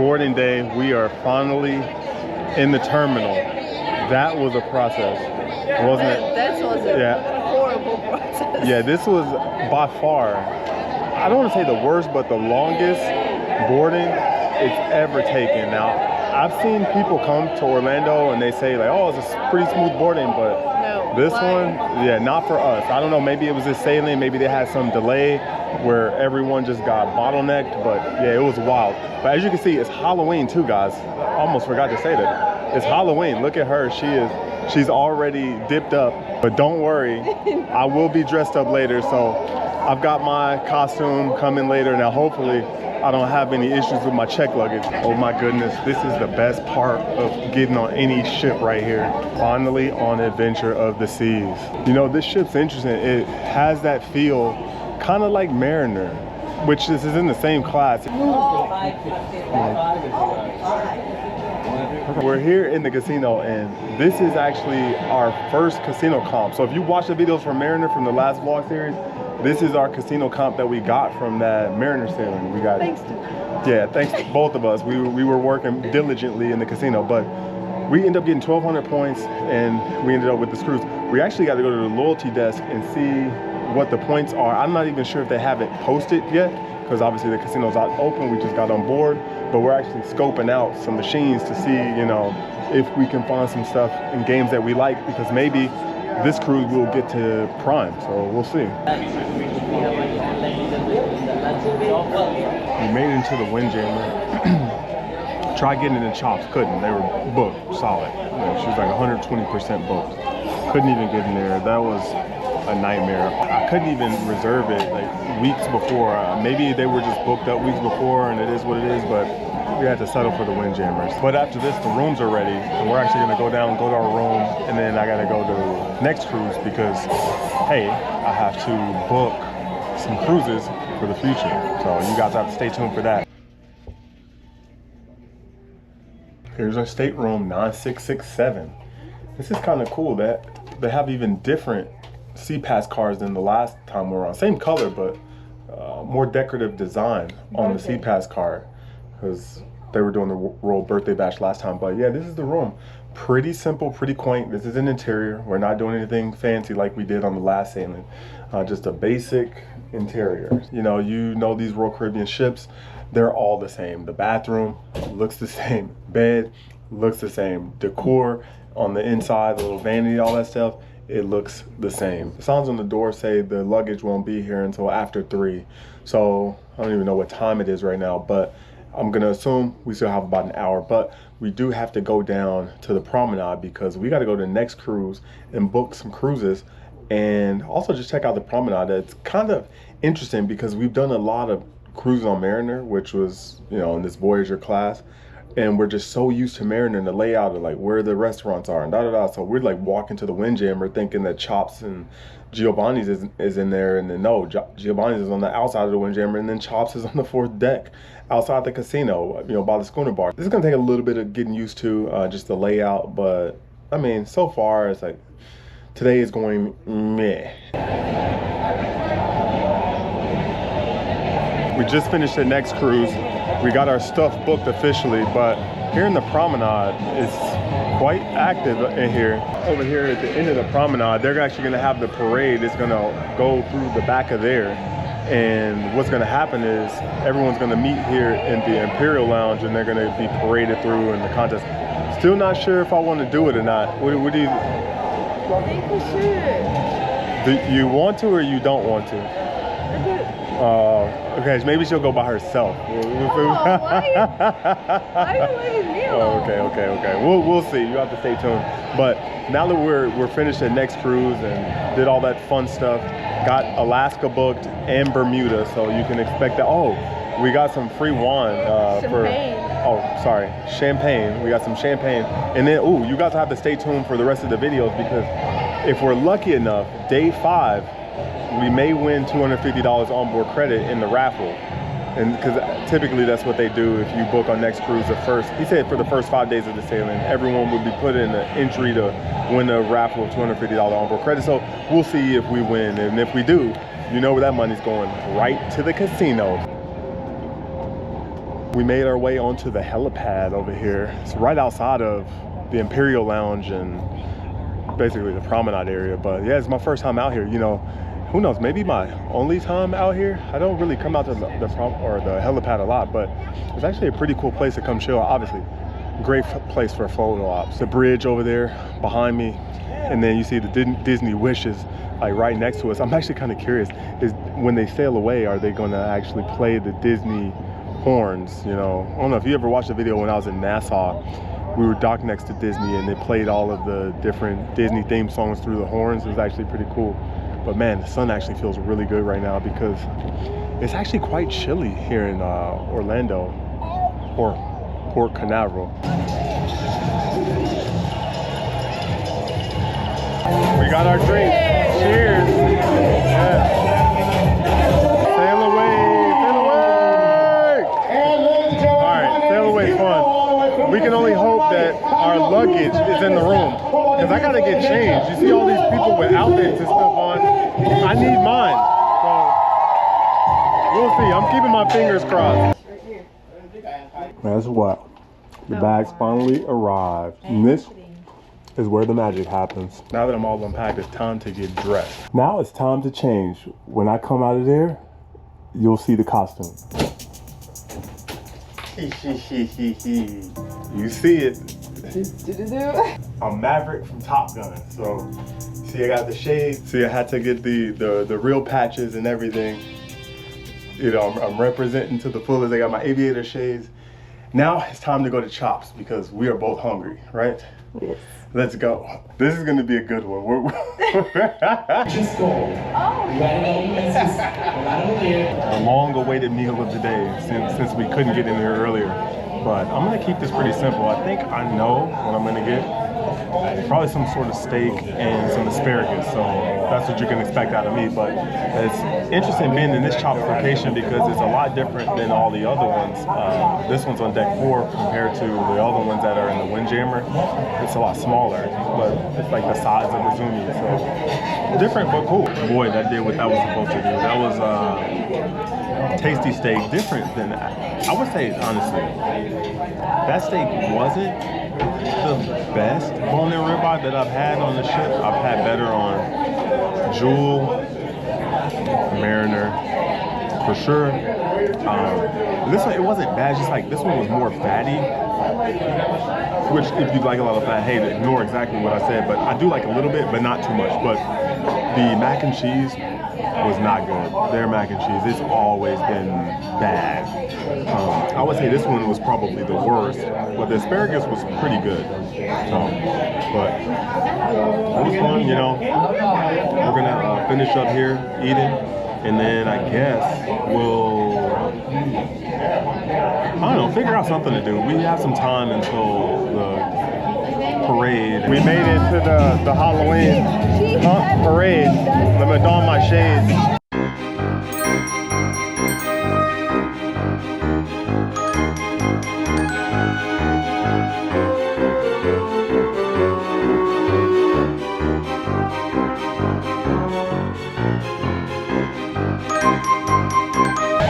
boarding day. We are finally in the terminal. That was a process, wasn't it? That was a horrible process. Yeah, this was by far, I don't want to say the worst, but the longest boarding it's ever taken. Now, I've seen people come to Orlando and they say like, oh, it's a pretty smooth boarding, but this one, yeah, not for us. I don't know, maybe it was just sailing, maybe they had some delay where everyone just got bottlenecked, but yeah, it was wild. But as you can see, it's Halloween too, guys. I almost forgot to say that. It's Halloween. Look at her. She's already dipped up, but don't worry, I will be dressed up later. So I've got my costume coming later. Now, hopefully I don't have any issues with my check luggage. Oh my goodness, this is the best part of getting on any ship right here. Finally on Adventure of the Seas. You know, this ship's interesting. It has that feel kind of like Mariner, which is in the same class. We're here in the casino, and this is actually our first casino comp. So if you watch the videos from Mariner from the last vlog series, this is our casino comp that we got from that Mariner sailing. We got, thanks to you. Yeah, thanks to both of us. We were working diligently in the casino, but we ended up getting 1,200 points, and we ended up with this cruise. We actually got to go to the loyalty desk and see what the points are. I'm not even sure if they have it posted yet, because obviously the casino's not open. We just got on board, but we're actually scoping out some machines to see, you know, if we can find some stuff in games that we like, because maybe this cruise will get to Prime, so we'll see. We made it into the Windjammer. Tried getting in the chops, couldn't. They were booked, solid. You know, she was like 120% booked. Couldn't even get in there. That was a nightmare. I couldn't even reserve it like weeks before. Maybe they were just booked up weeks before and it is what it is, but we had to settle for the Windjammers. But after this, the rooms are ready, and we're actually gonna go down, go to our room, and then I gotta go to the next cruise because, hey, I have to book some cruises for the future. So you guys have to stay tuned for that. Here's our stateroom, 9667. This is kind of cool that they have even different SeaPass cards than the last time we were on. Same color, but more decorative design on the SeaPass card, because they were doing the Royal Birthday Bash last time. But yeah, this is the room. Pretty simple, pretty quaint. This is an interior. We're not doing anything fancy like we did on the last sailing. Just a basic interior. You know these Royal Caribbean ships, they're all the same. The bathroom looks the same. Bed looks the same. Decor on the inside, the little vanity, all that stuff, it looks the same. The signs on the door say the luggage won't be here until after 3. So I don't even know what time it is right now, but I'm gonna assume we still have about an hour. But we do have to go down to the promenade because we gotta go to the next cruise and book some cruises, and also just check out the promenade. It's kind of interesting because we've done a lot of cruises on Mariner, which was, you know, in this Voyager class, and we're just so used to Mariner and the layout of like where the restaurants are and da-da-da. So we're like walking to the Windjammer thinking that Chops and Giovanni's is in there, and then no, Giovanni's is on the outside of the Windjammer, and then Chops is on the 4th deck outside the casino, you know, by the schooner bar. This is gonna take a little bit of getting used to, just the layout, but I mean, so far it's like, today is going meh. We just finished the next cruise. We got our stuff booked officially, but here in the promenade, it's quite active in here. Over here at the end of the promenade, they're actually gonna have the parade. It's gonna go through the back of there. And what's gonna happen is everyone's gonna meet here in the Imperial Lounge, and they're gonna be paraded through in the contest. Still not sure if I wanna do it or not. What do you? I think we should. Do you want to or you don't want to? I do. Okay, maybe she'll go by herself. Why are you letting me alone? Okay. We'll see. You have to stay tuned. But now that we're finished the next cruise and did all that fun stuff, got Alaska booked and Bermuda, so you can expect that. Oh, we got some free wine champagne. We got some champagne, and then you guys have to stay tuned for the rest of the videos, because if we're lucky enough, day 5. We may win $250 onboard credit in the raffle. And because typically that's what they do if you book on next cruise the first. He said for the first 5 days of the sailing, everyone would be put in an entry to win a raffle of $250 onboard credit. So we'll see if we win. And if we do, you know where that money's going, right to the casino. We made our way onto the helipad over here. It's right outside of the Imperial Lounge and basically the promenade area. But yeah, it's my first time out here. You know, who knows, maybe my only time out here. I don't really come out to the helipad a lot, but it's actually a pretty cool place to come chill. Obviously, great place for photo ops. The bridge over there behind me, and then you see the Disney Wishes like right next to us. I'm actually kind of curious, is when they sail away, are they going to actually play the Disney horns? You know, I don't know if you ever watched the video when I was in Nassau. We were docked next to Disney and they played all of the different Disney theme songs through the horns. It was actually pretty cool. But man, the sun actually feels really good right now because it's actually quite chilly here in Orlando, or Port Canaveral. We got our drink. Cheers. Yeah. Sail away, sail away. All right, sail away fun. We can only hope that our luggage is in the room because I gotta get changed. You see all these people with outfits and stuff on. I need mine. So we'll see. I'm keeping my fingers crossed. That's what. The bags finally arrived. And this is where the magic happens. Now that I'm all unpacked, it's time to get dressed. Now it's time to change. When I come out of there, you'll see the costume. You see it. I'm Maverick from Top Gun. So, see, I got the shades. See, I had to get the real patches and everything. You know, I'm representing to the fullest. I got my aviator shades. Now it's time to go to Chops because we are both hungry, right? Yes. Let's go. This is gonna be a good one. Just go. The long-awaited meal of the day since we couldn't get in here earlier. But I'm gonna keep this pretty simple. I think I know what I'm gonna get. Probably some sort of steak and some asparagus. So that's what you can expect out of me. But it's interesting being in this Chops location because it's a lot different than all the other ones. This one's on deck 4 compared to the other ones that are in the Windjammer. It's a lot smaller, but it's like the size of the Zuni. So different but cool. Boy, that did what that was supposed to do. That was tasty steak, different than, I would say honestly, that steak wasn't the best bone-in ribeye that I've had on the ship. I've had better on Jewel, Mariner, for sure. This one, it wasn't bad, just like this one was more fatty, which if you like a lot of fat, hey, ignore exactly what I said, but I do like a little bit, but not too much. But the mac and cheese was not good. Their mac and cheese, it's always been bad. I would say this one was probably the worst, but the asparagus was pretty good. But it was fun, you know. We're gonna finish up here eating, and then I guess we'll, I don't know, figure out something to do. We have some time until the parade. We made it to the Halloween parade. Let me don my shades.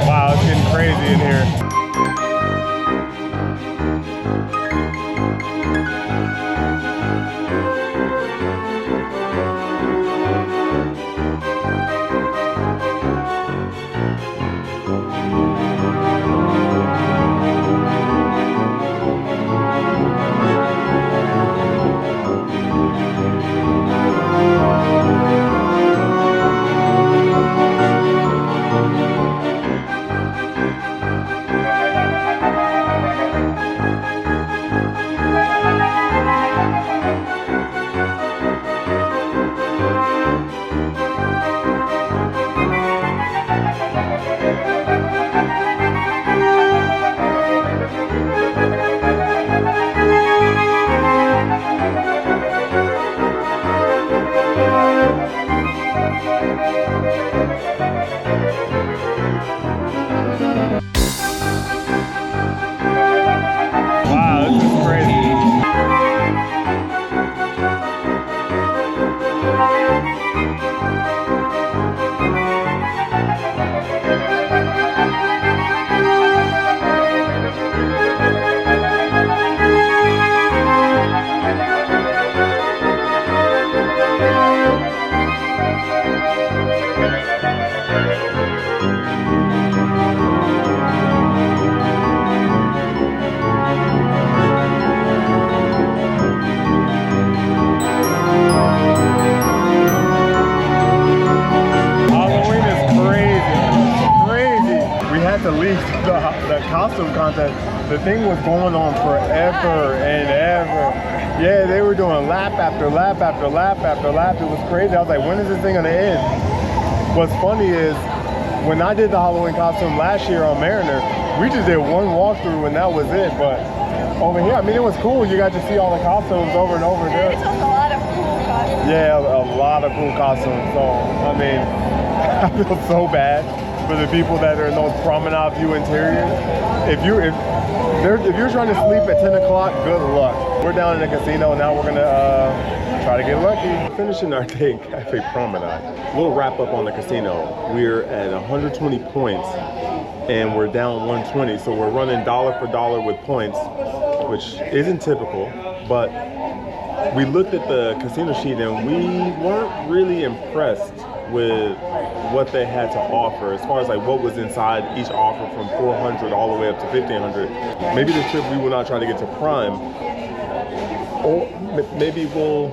Wow, it's getting crazy in here. forgot to leak the costume contest. The thing was going on forever and ever. Yeah, they were doing lap after lap after lap after lap. It was crazy. I was like, when is this thing gonna end? What's funny is, when I did the Halloween costume last year on Mariner, we just did one walkthrough and that was it. But over here, I mean, it was cool. You got to see all the costumes over and over there. It was a lot of cool costumes. Yeah, a lot of cool costumes. So, I mean, I feel so bad for the people that are in those promenade view interiors. If you're trying to sleep at 10 o'clock, good luck. We're down in the casino, now we're gonna try to get lucky. Finishing our day at Cafe Promenade. A little wrap up on the casino. We're at 120 points and we're down 120. So we're running dollar for dollar with points, which isn't typical, but we looked at the casino sheet and we weren't really impressed with what they had to offer as far as like what was inside each offer from 400 all the way up to 1500. Maybe the trip we will not try to get to Prime, or maybe we'll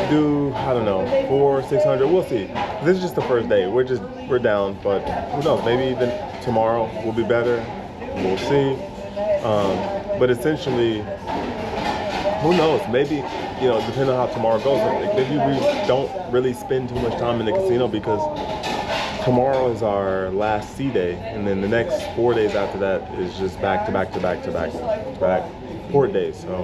do, I don't know, 400, 600, we'll see. This is just the first day, we're down, but who knows, maybe even tomorrow will be better, we'll see. But essentially, who knows, maybe, you know, depending on how tomorrow goes, maybe we don't really spend too much time in the casino because tomorrow is our last C day, and then the next 4 days after that is just back to back to back to back to back port days. So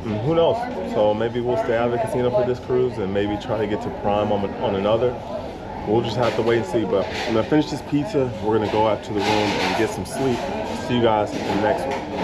who knows? So maybe we'll stay out of the casino for this cruise and maybe try to get to Prime on another. We'll just have to wait and see. But I'm gonna finish this pizza. We're gonna go out to the room and get some sleep. See you guys in the next one.